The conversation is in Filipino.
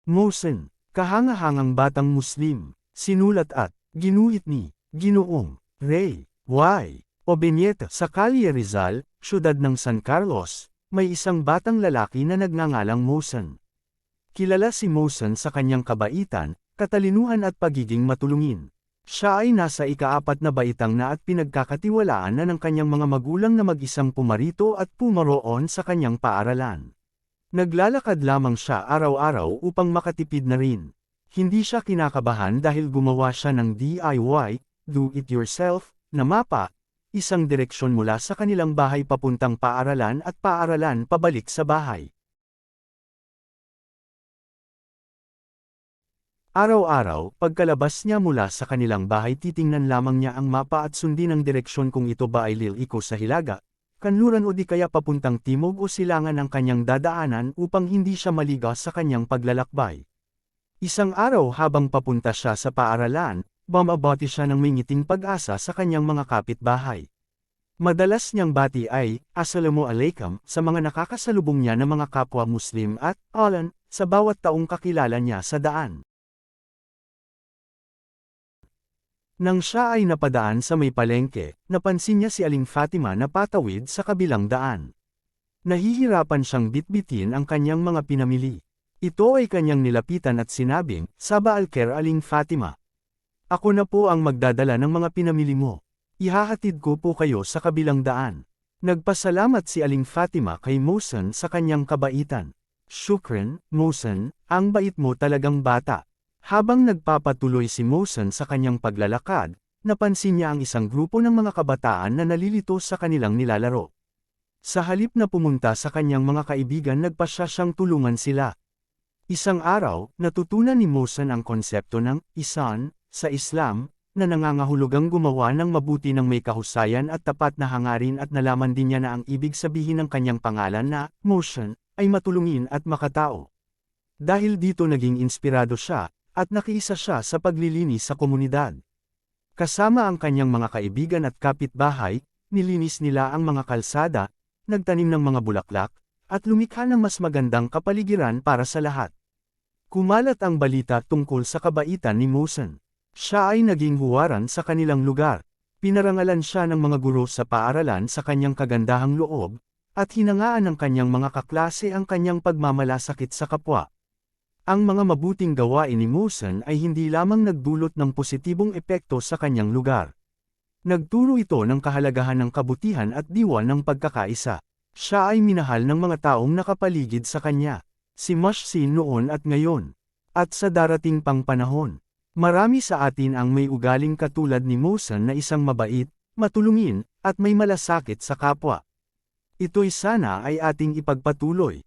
Mosen, kahangahangang batang Muslim, sinulat at ginuhit ni Ginoong Ray Y. Obeñeta sa Calle Rizal, siyudad ng San Carlos, may isang batang lalaki na nagngangalang Mosen. Kilala si Mosen sa kanyang kabaitan, katalinuhan at pagiging matulungin. Siya ay nasa ika-4 na baitang na at pinagkakatiwalaan na ng kanyang mga magulang na mag-isang pumarito at pumaroon sa kanyang paaralan. Naglalakad lamang siya araw-araw upang makatipid na rin. Hindi siya kinakabahan dahil gumawa siya ng DIY, do-it-yourself, na mapa, isang direksyon mula sa kanilang bahay papuntang paaralan at paaralan pabalik sa bahay. Araw-araw, pagkalabas niya mula sa kanilang bahay titingnan lamang niya ang mapa at sundin ang direksyon kung ito ba ay liliko sa hilaga, kanluran o di kaya papuntang timog o silangan ang kanyang dadaanan upang hindi siya maligaw sa kanyang paglalakbay. Isang araw habang papunta siya sa paaralan, bumabati siya ng may ngiting pag-asa sa kanyang mga kapitbahay. Madalas niyang bati ay, Assalamu alaikum, sa mga nakakasalubong niya na mga kapwa Muslim at, Alan, sa bawat taong kakilala niya sa daan. Nang siya ay napadaan sa may palengke, napansin niya si Aling Fatima na patawid sa kabilang daan. Nahihirapan siyang bitbitin ang kanyang mga pinamili. Ito ay kanyang nilapitan at sinabing, Saba al-Khair Aling Fatima. Ako na po ang magdadala ng mga pinamili mo. Ihahatid ko po kayo sa kabilang daan. Nagpasalamat si Aling Fatima kay Mosen sa kanyang kabaitan. Shukran, Mosen, ang bait mo talagang bata. Habang nagpapatuloy si Mosen sa kanyang paglalakad, napansin niya ang isang grupo ng mga kabataan na nalilito sa kanilang nilalaro. Sa halip na pumunta sa kanyang mga kaibigan nagpasya siyang tulungan sila. Isang araw, natutunan ni Mosen ang konsepto ng ihsan sa Islam, na nangangahulugang gumawa ng mabuti ng may kahusayan at tapat na hangarin at nalaman din niya na ang ibig sabihin ng kanyang pangalan na, Mosen, ay matulungin at makatao. Dahil dito naging inspirado siya, at nakiisa siya sa paglilinis sa komunidad. Kasama ang kanyang mga kaibigan at kapitbahay, nilinis nila ang mga kalsada, nagtanim ng mga bulaklak, at lumikha ng mas magandang kapaligiran para sa lahat. Kumalat ang balita tungkol sa kabaitan ni Mosen. Siya ay naging huwaran sa kanilang lugar. Pinarangalan siya ng mga guro sa paaralan sa kanyang kagandahang loob, at hinangaan ng kanyang mga kaklase ang kanyang pagmamalasakit sa kapwa. Ang mga mabuting gawain ni Mosen ay hindi lamang nagdulot ng positibong epekto sa kanyang lugar. Nagturo ito ng kahalagahan ng kabutihan at diwa ng pagkakaisa. Siya ay minahal ng mga taong nakapaligid sa kanya, si Mashsin noon at ngayon, at sa darating pang panahon. Marami sa atin ang may ugaling katulad ni Mosen na isang mabait, matulungin, at may malasakit sa kapwa. Ito'y sana ay ating ipagpatuloy.